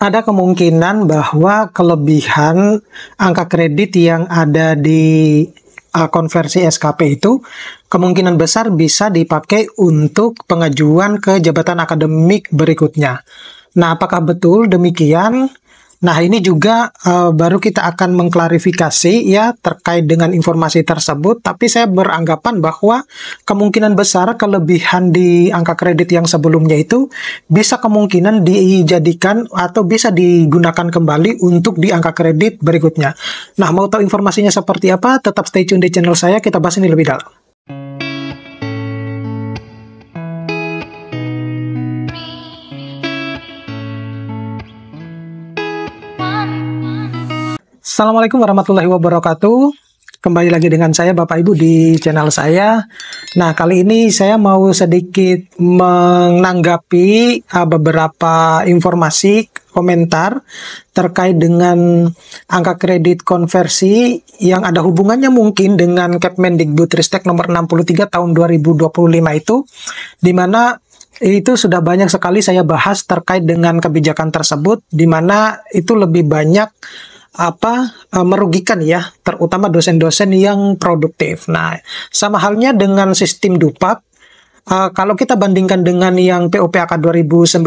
ada kemungkinan bahwa kelebihan angka kredit yang ada di konversi SKP itu kemungkinan besar bisa dipakai untuk pengajuan ke jabatan akademik berikutnya. Nah, apakah betul demikian? Nah, ini juga baru kita akan mengklarifikasi ya terkait dengan informasi tersebut, tapi saya beranggapan bahwa kemungkinan besar kelebihan di angka kredit yang sebelumnya itu bisa kemungkinan dijadikan atau bisa digunakan kembali untuk di angka kredit berikutnya. Nah, mau tahu informasinya seperti apa? Tetap stay tune di channel saya, kita bahas ini lebih dalam. Assalamualaikum warahmatullahi wabarakatuh. Kembali lagi dengan saya Bapak Ibu di channel saya. Nah, kali ini saya mau sedikit menanggapi beberapa informasi komentar terkait dengan angka kredit konversi yang ada hubungannya mungkin dengan Kepmendikbudristek nomor 63 tahun 2025 itu, di mana itu sudah banyak sekali saya bahas terkait dengan kebijakan tersebut, di mana itu lebih banyak merugikan ya, terutama dosen-dosen yang produktif. Nah, sama halnya dengan sistem DUPAK, kalau kita bandingkan dengan yang POPAK 2019,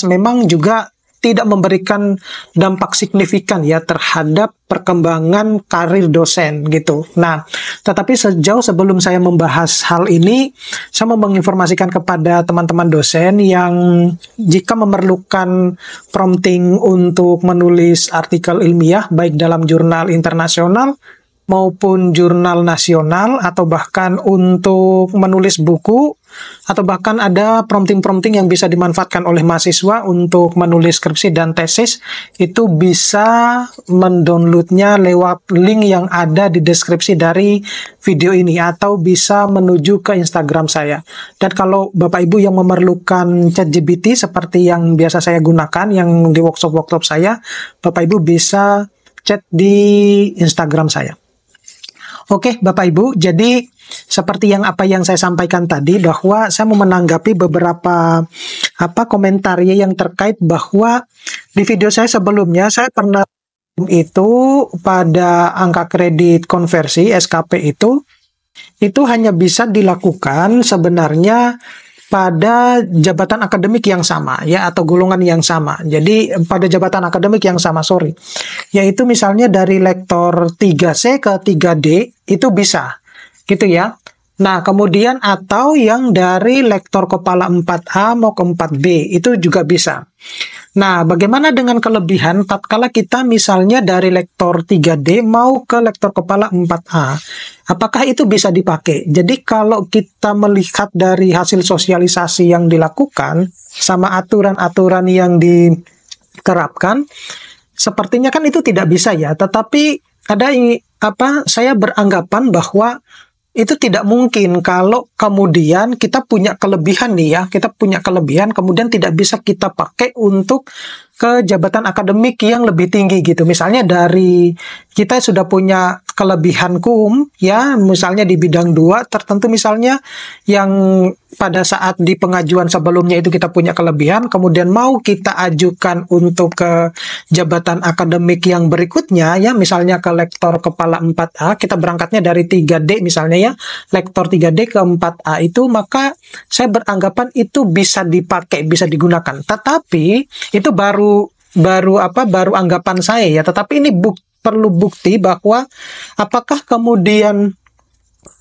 memang juga tidak memberikan dampak signifikan ya terhadap perkembangan karir dosen gitu. Nah, tetapi sejauh sebelum saya membahas hal ini, saya mau menginformasikan kepada teman-teman dosen yang jika memerlukan prompting untuk menulis artikel ilmiah baik dalam jurnal internasional maupun jurnal nasional, atau bahkan untuk menulis buku, atau bahkan ada prompting-prompting yang bisa dimanfaatkan oleh mahasiswa untuk menulis skripsi dan tesis, itu bisa mendownloadnya lewat link yang ada di deskripsi dari video ini, atau bisa menuju ke Instagram saya. Dan kalau Bapak Ibu yang memerlukan ChatGPT seperti yang biasa saya gunakan, yang di workshop-workshop saya, Bapak Ibu bisa chat di Instagram saya. Oke, Bapak Ibu, jadi seperti apa yang saya sampaikan tadi, bahwa saya mau menanggapi beberapa komentar yang terkait bahwa di video saya sebelumnya saya pernah itu pada angka kredit konversi SKP itu hanya bisa dilakukan sebenarnya pada jabatan akademik yang sama ya, atau golongan yang sama. Jadi pada jabatan akademik yang sama, yaitu misalnya dari lektor 3C ke 3D itu bisa gitu ya. Nah, kemudian atau yang dari lektor kepala 4A mau ke 4B itu juga bisa. Nah, bagaimana dengan kelebihan tatkala kita misalnya dari lektor 3D mau ke lektor kepala 4A? Apakah itu bisa dipakai? Jadi kalau kita melihat dari hasil sosialisasi yang dilakukan sama aturan-aturan yang diterapkan, sepertinya kan itu tidak bisa ya. Tetapi ada saya beranggapan bahwa itu tidak mungkin kalau kemudian kita punya kelebihan nih ya, kita punya kelebihan kemudian tidak bisa kita pakai untuk ke jabatan akademik yang lebih tinggi gitu. Misalnya dari kita sudah punya kelebihan ya, misalnya di bidang 2 tertentu, misalnya yang pada saat di pengajuan sebelumnya itu kita punya kelebihan, kemudian mau kita ajukan untuk ke jabatan akademik yang berikutnya ya, misalnya ke lektor kepala 4A, kita berangkatnya dari 3D misalnya ya, lektor 3D ke 4A itu, maka saya beranggapan itu bisa dipakai, bisa digunakan. Tetapi itu baru anggapan saya ya, tetapi ini perlu bukti bahwa apakah kemudian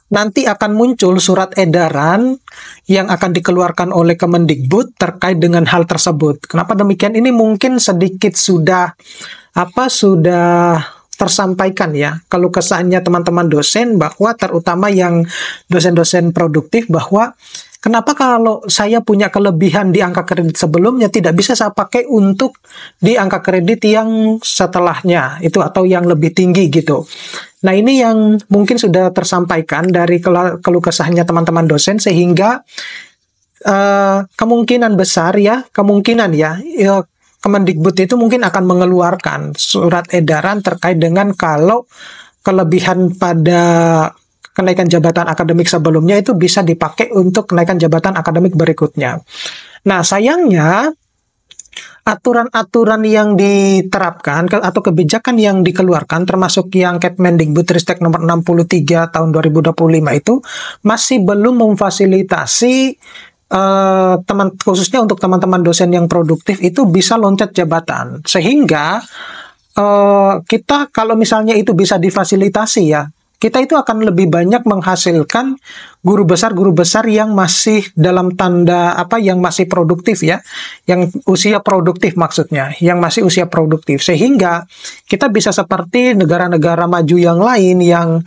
nanti akan muncul surat edaran yang akan dikeluarkan oleh Kemendikbud terkait dengan hal tersebut. Kenapa demikian? Ini mungkin sedikit sudah tersampaikan ya kalau kesannya teman-teman dosen, bahwa terutama yang dosen-dosen produktif, bahwa kenapa kalau saya punya kelebihan di angka kredit sebelumnya tidak bisa saya pakai untuk di angka kredit yang setelahnya itu, atau yang lebih tinggi gitu. Nah, ini yang mungkin sudah tersampaikan dari keluh kesahnya teman-teman dosen, sehingga kemungkinan Kemendikbud itu mungkin akan mengeluarkan surat edaran terkait dengan kalau kelebihan pada kenaikan jabatan akademik sebelumnya itu bisa dipakai untuk kenaikan jabatan akademik berikutnya. Nah, sayangnya aturan-aturan yang diterapkan atau kebijakan yang dikeluarkan termasuk yang Kepmendikbudristek nomor 63 tahun 2025 itu masih belum memfasilitasi khususnya untuk teman-teman dosen yang produktif itu bisa loncat jabatan, sehingga kita kalau misalnya itu bisa difasilitasi ya, kita itu akan lebih banyak menghasilkan guru besar yang masih dalam tanda yang masih produktif ya, yang usia produktif maksudnya, yang masih usia produktif, sehingga kita bisa seperti negara-negara maju yang lain yang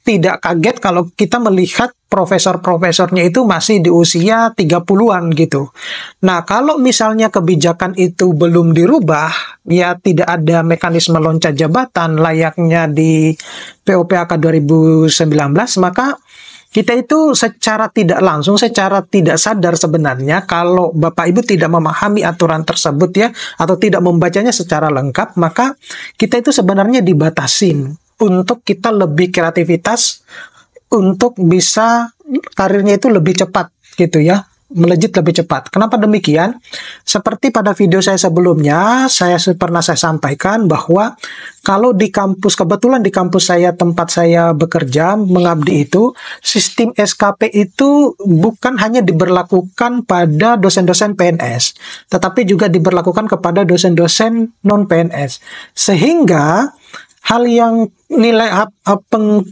tidak kaget kalau kita melihat profesor-profesornya itu masih di usia 30-an gitu. Nah, kalau misalnya kebijakan itu belum dirubah, ya tidak ada mekanisme loncat jabatan layaknya di POPAK 2019, maka kita itu secara tidak langsung, secara tidak sadar sebenarnya, kalau Bapak Ibu tidak memahami aturan tersebut ya, atau tidak membacanya secara lengkap, maka kita itu sebenarnya dibatasin untuk kita lebih kreativitas, untuk bisa karirnya itu lebih cepat gitu ya, melejit lebih cepat. Kenapa demikian? Seperti pada video saya sebelumnya, saya pernah sampaikan bahwa kalau di kampus, kebetulan di kampus saya, tempat saya bekerja, mengabdi itu, sistem SKP itu bukan hanya diberlakukan pada dosen-dosen PNS, tetapi juga diberlakukan kepada dosen-dosen non-PNS. Sehingga hal yang nilai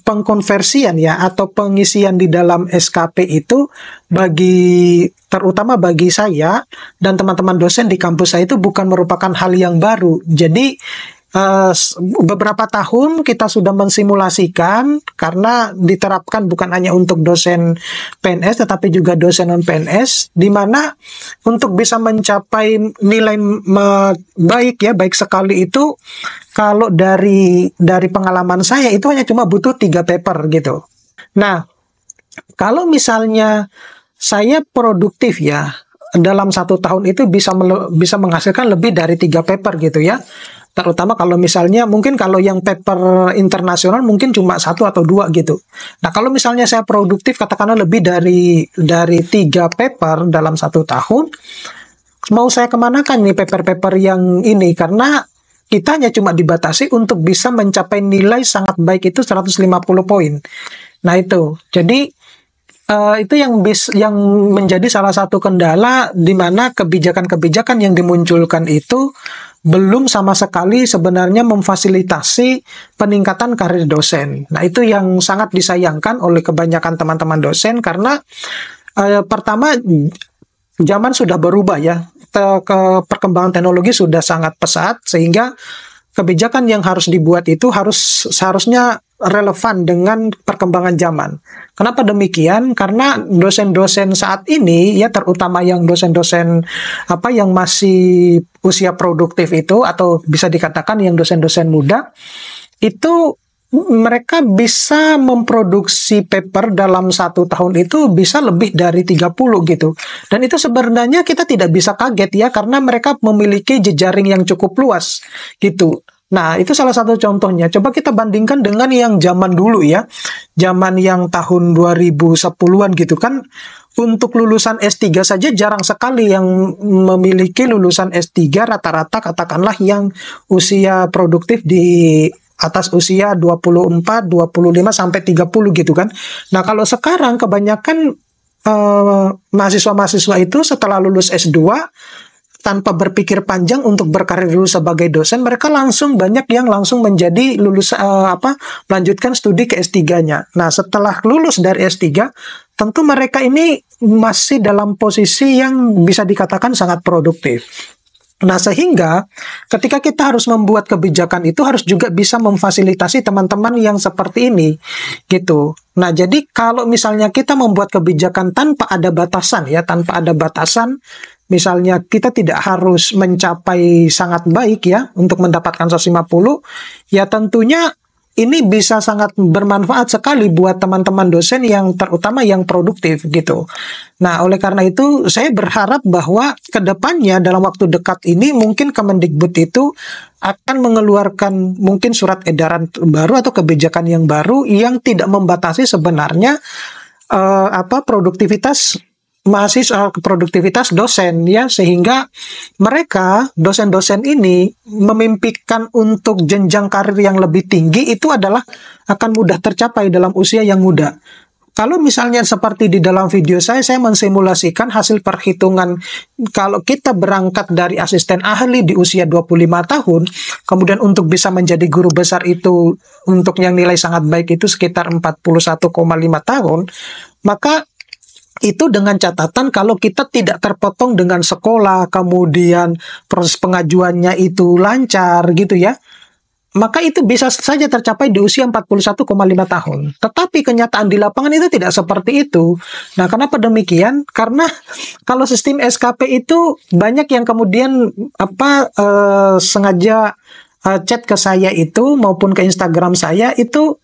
pengkonversian ya atau pengisian di dalam SKP itu terutama bagi saya dan teman-teman dosen di kampus saya itu bukan merupakan hal yang baru. Jadi beberapa tahun kita sudah mensimulasikan, karena diterapkan bukan hanya untuk dosen PNS tetapi juga dosen non PNS, di mana untuk bisa mencapai nilai baik sekali itu, kalau dari pengalaman saya itu hanya cuma butuh 3 paper gitu. Nah, kalau misalnya saya produktif ya, dalam 1 tahun itu bisa menghasilkan lebih dari 3 paper gitu ya. Terutama kalau misalnya mungkin kalau yang paper internasional mungkin cuma 1 atau 2 gitu. Nah, kalau misalnya saya produktif katakanlah lebih dari 3 paper dalam 1 tahun, mau saya kemanakan nih paper-paper yang ini? Karena kita hanya cuma dibatasi untuk bisa mencapai nilai sangat baik itu 150 poin. Nah itu, jadi itu yang menjadi salah satu kendala, di mana kebijakan-kebijakan yang dimunculkan itu belum sama sekali sebenarnya memfasilitasi peningkatan karir dosen. Nah, itu yang sangat disayangkan oleh kebanyakan teman-teman dosen, karena pertama, zaman sudah berubah ya, perkembangan teknologi sudah sangat pesat, sehingga kebijakan yang harus dibuat itu seharusnya relevan dengan perkembangan zaman. Kenapa demikian? Karena dosen-dosen saat ini ya, terutama yang dosen-dosen yang masih usia produktif itu, atau bisa dikatakan yang dosen-dosen muda itu, mereka bisa memproduksi paper dalam 1 tahun itu bisa lebih dari 30 gitu. Dan itu sebenarnya kita tidak bisa kaget ya, karena mereka memiliki jejaring yang cukup luas gitu. Nah, itu salah satu contohnya. Coba kita bandingkan dengan yang zaman dulu ya. Zaman yang tahun 2010-an gitu kan. Untuk lulusan S3 saja jarang sekali yang memiliki lulusan S3 rata-rata katakanlah yang usia produktif di atas usia 24, 25 sampai 30 gitu kan. Nah, kalau sekarang kebanyakan mahasiswa-mahasiswa itu setelah lulus S2 tanpa berpikir panjang untuk berkarir dulu sebagai dosen, mereka banyak yang langsung menjadi melanjutkan studi ke S3-nya. Nah, setelah lulus dari S3, tentu mereka ini masih dalam posisi yang bisa dikatakan sangat produktif. Nah, sehingga ketika kita harus membuat kebijakan itu harus juga bisa memfasilitasi teman-teman yang seperti ini gitu. Nah, jadi kalau misalnya kita membuat kebijakan tanpa ada batasan ya, misalnya kita tidak harus mencapai sangat baik ya untuk mendapatkan 150, ya tentunya ini bisa sangat bermanfaat sekali buat teman-teman dosen yang terutama yang produktif gitu. Nah, oleh karena itu saya berharap bahwa kedepannya dalam waktu dekat ini mungkin Kemendikbud itu akan mengeluarkan mungkin surat edaran baru atau kebijakan yang baru yang tidak membatasi sebenarnya produktivitas mahasiswa, produktivitas dosen ya, sehingga mereka dosen-dosen ini memimpikan untuk jenjang karir yang lebih tinggi itu adalah akan mudah tercapai dalam usia yang muda. Kalau misalnya seperti di dalam video saya mensimulasikan hasil perhitungan kalau kita berangkat dari asisten ahli di usia 25 tahun, kemudian untuk bisa menjadi guru besar itu untuk yang nilai sangat baik itu sekitar 41,5 tahun, maka itu dengan catatan kalau kita tidak terpotong dengan sekolah, kemudian proses pengajuannya itu lancar gitu ya, maka itu bisa saja tercapai di usia 41,5 tahun. Tetapi kenyataan di lapangan itu tidak seperti itu. Nah, kenapa demikian? Karena kalau sistem SKP itu banyak yang kemudian sengaja chat ke saya itu maupun ke Instagram saya itu,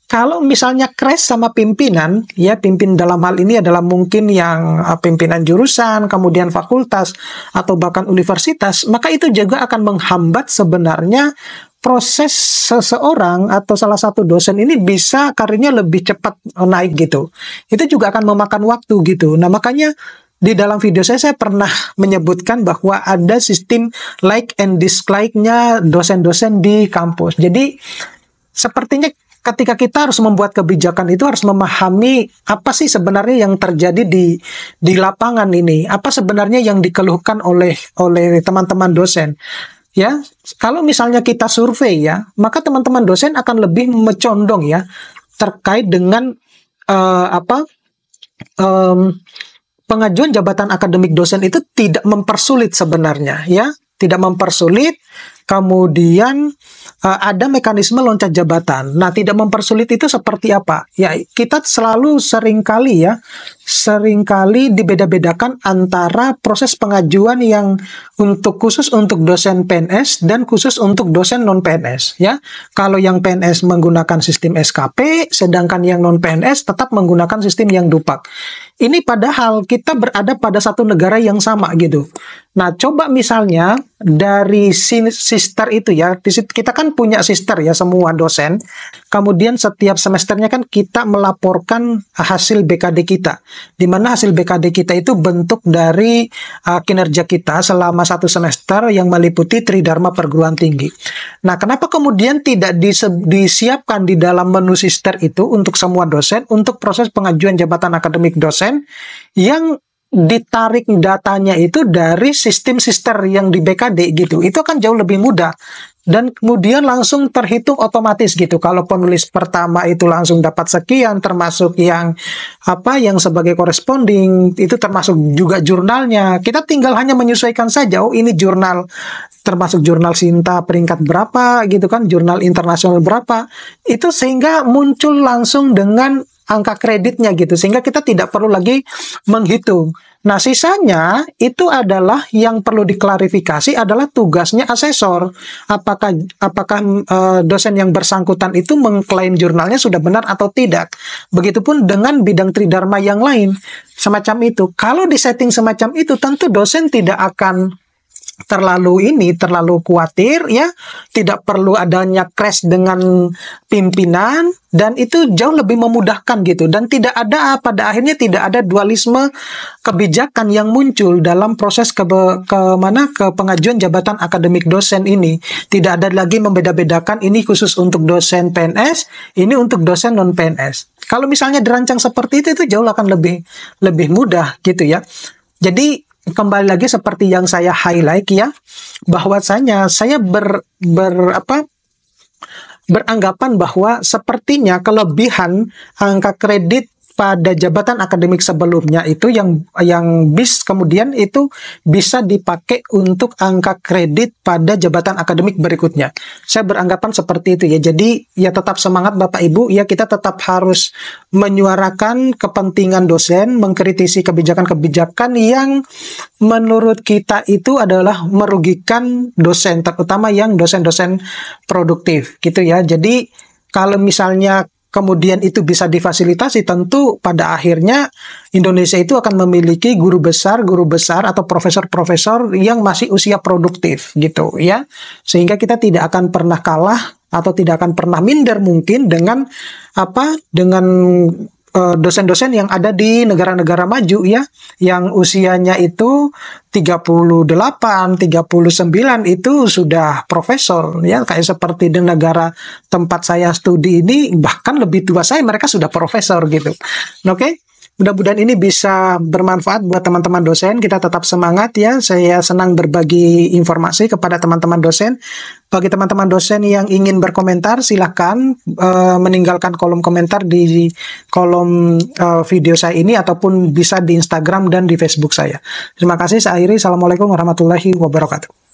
kalau misalnya crash sama pimpinan, ya pimpin dalam hal ini adalah mungkin yang pimpinan jurusan, kemudian fakultas, atau bahkan universitas, maka itu juga akan menghambat sebenarnya proses seseorang atau salah satu dosen ini bisa karirnya lebih cepat naik gitu. Itu juga akan memakan waktu gitu. Nah, makanya di dalam video saya pernah menyebutkan bahwa ada sistem like and dislike-nya dosen-dosen di kampus. Jadi, sepertinya ketika kita harus membuat kebijakan itu harus memahami apa sih sebenarnya yang terjadi di lapangan ini, apa sebenarnya yang dikeluhkan oleh teman-teman dosen. Ya, kalau misalnya kita survei ya, maka teman-teman dosen akan lebih mencondong ya terkait dengan pengajuan jabatan akademik dosen itu tidak mempersulit sebenarnya ya, tidak mempersulit. Kemudian ada mekanisme loncat jabatan. Nah, tidak mempersulit itu seperti apa? Ya, kita seringkali dibeda-bedakan antara proses pengajuan yang khusus untuk dosen PNS dan khusus untuk dosen non-PNS. Ya, kalau yang PNS menggunakan sistem SKP, sedangkan yang non-PNS tetap menggunakan sistem yang dupak. Ini padahal kita berada pada satu negara yang sama gitu. Nah, coba misalnya dari sister itu ya, kita kan punya sister ya semua dosen. Kemudian setiap semesternya kan kita melaporkan hasil BKD kita, di mana hasil BKD kita itu bentuk dari kinerja kita selama satu semester yang meliputi Tridharma perguruan tinggi. Nah, kenapa kemudian tidak disiapkan di dalam menu sister itu untuk semua dosen untuk proses pengajuan jabatan akademik dosen yang ditarik datanya itu dari sistem sister yang di BKD gitu, itu akan jauh lebih mudah dan kemudian langsung terhitung otomatis gitu. Kalau penulis pertama itu langsung dapat sekian, termasuk yang yang sebagai corresponding itu termasuk juga jurnalnya. Kita tinggal hanya menyesuaikan saja, oh ini jurnal termasuk jurnal Sinta peringkat berapa gitu kan, jurnal internasional berapa, itu sehingga muncul langsung dengan angka kreditnya gitu, sehingga kita tidak perlu lagi menghitung. Nah, sisanya itu adalah yang perlu diklarifikasi adalah tugasnya asesor. Apakah dosen yang bersangkutan itu mengklaim jurnalnya sudah benar atau tidak. Begitupun dengan bidang tridharma yang lain. Semacam itu. Kalau disetting semacam itu, tentu dosen tidak akan terlalu khawatir ya, tidak perlu adanya crash dengan pimpinan, dan itu jauh lebih memudahkan gitu, dan pada akhirnya tidak ada dualisme kebijakan yang muncul dalam proses ke pengajuan jabatan akademik dosen ini. Tidak ada lagi membeda-bedakan ini khusus untuk dosen PNS, ini untuk dosen non PNS. Kalau misalnya dirancang seperti itu jauh akan lebih mudah gitu ya. Jadi kembali lagi seperti yang saya highlight ya, bahwasanya saya beranggapan bahwa sepertinya kelebihan angka kredit pada jabatan akademik sebelumnya itu yang kemudian itu bisa dipakai untuk angka kredit pada jabatan akademik berikutnya. Saya beranggapan seperti itu ya. Jadi ya tetap semangat Bapak Ibu ya, kita tetap harus menyuarakan kepentingan dosen, mengkritisi kebijakan-kebijakan yang menurut kita itu adalah merugikan dosen, terutama yang dosen-dosen produktif gitu ya. Jadi kalau misalnya kemudian itu bisa difasilitasi, tentu pada akhirnya Indonesia itu akan memiliki guru besar atau profesor-profesor yang masih usia produktif gitu ya. Sehingga kita tidak akan pernah kalah atau tidak akan pernah minder mungkin dengan dosen-dosen yang ada di negara-negara maju ya, yang usianya itu 38, 39 itu sudah profesor ya, kayak seperti di negara tempat saya studi ini bahkan lebih tua saya, mereka sudah profesor gitu. Oke. Mudah-mudahan ini bisa bermanfaat buat teman-teman dosen. Kita tetap semangat ya. Saya senang berbagi informasi kepada teman-teman dosen. Bagi teman-teman dosen yang ingin berkomentar, silahkan meninggalkan kolom komentar di kolom video saya ini, ataupun bisa di Instagram dan di Facebook saya. Terima kasih. Saya akhiri. Assalamualaikum warahmatullahi wabarakatuh.